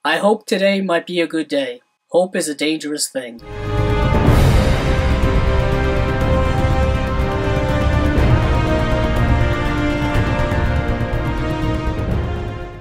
I hope today might be a good day. Hope is a dangerous thing.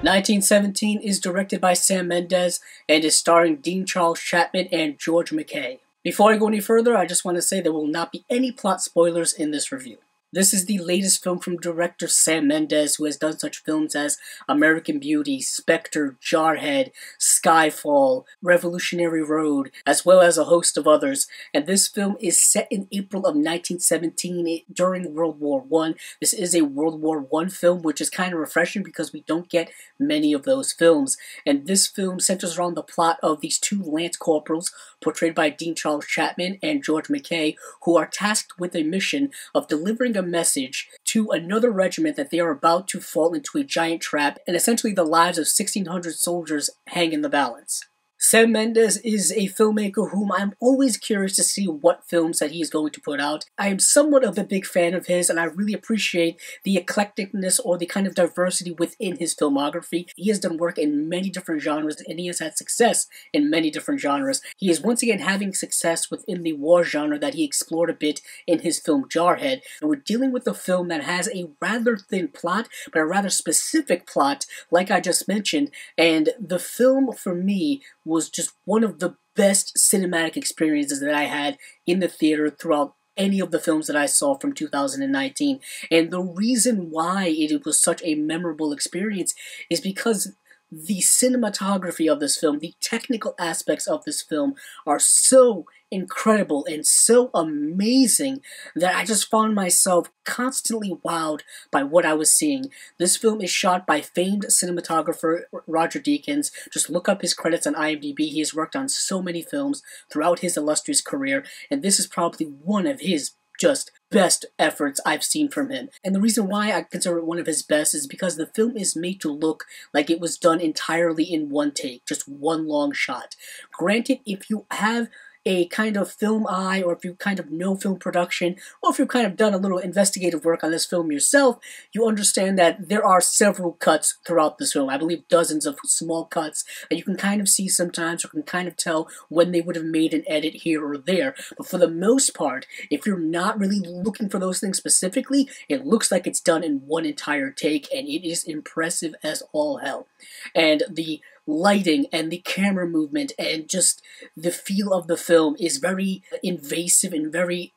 "1917" is directed by Sam Mendes and is starring Dean Charles Chapman and George Mackay. Before I go any further, I just want to say there will not be any plot spoilers in this review. This is the latest film from director Sam Mendes, who has done such films as American Beauty, Spectre, Jarhead, Skyfall, Revolutionary Road, as well as a host of others. And this film is set in April of 1917 during World War I. This is a World War I film, which is kind of refreshing because we don't get many of those films. And this film centers around the plot of these two lance corporals, portrayed by Dean Charles Chapman and George Mackay, who are tasked with a mission of delivering a message to another regiment that they are about to fall into a giant trap, and essentially the lives of 1,600 soldiers hang in the balance. Sam Mendes is a filmmaker whom I'm always curious to see what films that he is going to put out. I am somewhat of a big fan of his, and I really appreciate the eclecticness or the kind of diversity within his filmography. He has done work in many different genres, and he has had success in many different genres. He is once again having success within the war genre that he explored a bit in his film Jarhead, and we're dealing with a film that has a rather thin plot, but a rather specific plot, like I just mentioned, and the film, for me, was just one of the best cinematic experiences that I had in the theater throughout any of the films that I saw from 2019. And the reason why it was such a memorable experience is because the cinematography of this film, the technical aspects of this film are so incredible and so amazing that I just found myself constantly wowed by what I was seeing. This film is shot by famed cinematographer Roger Deakins. Just look up his credits on IMDb. He has worked on so many films throughout his illustrious career, and this is probably one of his just best efforts I've seen from him. And the reason why I consider it one of his best is because the film is made to look like it was done entirely in one take, just one long shot. Granted, if you have a kind of film eye, or if you kind of know film production, or if you've kind of done a little investigative work on this film yourself, you understand that there are several cuts throughout this film. I believe dozens of small cuts that you can kind of see sometimes, or can kind of tell when they would have made an edit here or there. But for the most part, if you're not really looking for those things specifically, it looks like it's done in one entire take, and it is impressive as all hell. And the lighting and the camera movement and just the feel of the film is very invasive and very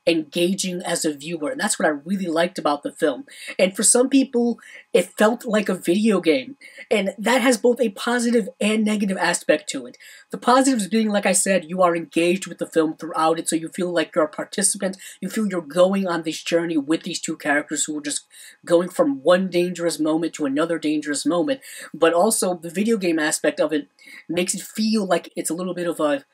engaging as a viewer, and that's what I really liked about the film. And for some people, it felt like a video game, and that has both a positive and negative aspect to it. The positives being, like I said, you are engaged with the film throughout it, so you feel like you're a participant, you feel you're going on this journey with these two characters who are just going from one dangerous moment to another dangerous moment. But also, the video game aspect of it makes it feel like it's a little bit of a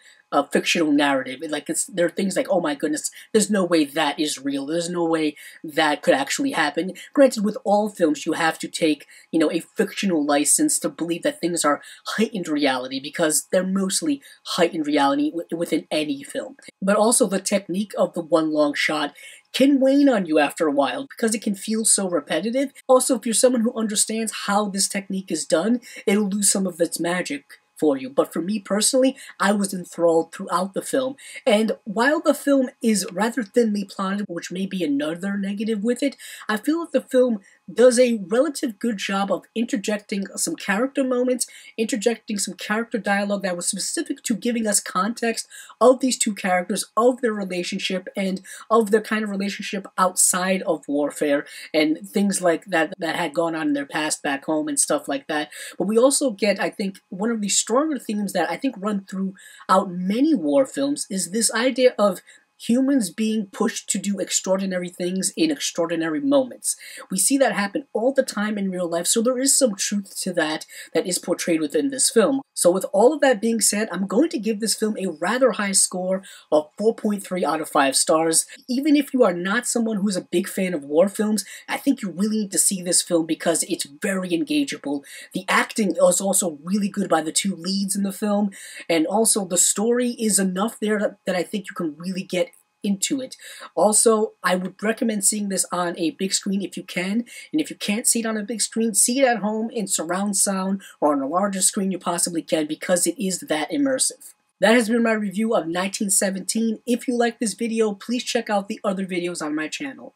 fictional narrative. Like, there are things like, oh my goodness, there's no way that is real. There's no way that could actually happen. Granted, with all films, you have to take, a fictional license to believe that things are heightened reality, because they're mostly heightened reality within any film. But also, the technique of the one long shot can wane on you after a while because it can feel so repetitive. Also, if you're someone who understands how this technique is done, it'll lose some of its magic for you. But for me personally, I was enthralled throughout the film. And while the film is rather thinly plotted, which may be another negative with it, I feel that the film does a relative good job of interjecting some character moments, interjecting some character dialogue that was specific to giving us context of these two characters, of their relationship, and of their kind of relationship outside of warfare, and things like that that had gone on in their past back home and stuff like that. But we also get, I think, one of the stronger themes that I think run throughout many war films is this idea of humans being pushed to do extraordinary things in extraordinary moments. We see that happen all the time in real life, so there is some truth to that is portrayed within this film. So with all of that being said, I'm going to give this film a rather high score of 4.3 out of 5 stars. Even if you are not someone who's a big fan of war films, I think you really need to see this film because it's very engageable. The acting is also really good by the two leads in the film, and also the story is enough there that I think you can really get into it. Also, I would recommend seeing this on a big screen if you can, and if you can't see it on a big screen, see it at home in surround sound or on a larger screen you possibly can, because it is that immersive. That has been my review of 1917. If you like this video, please check out the other videos on my channel.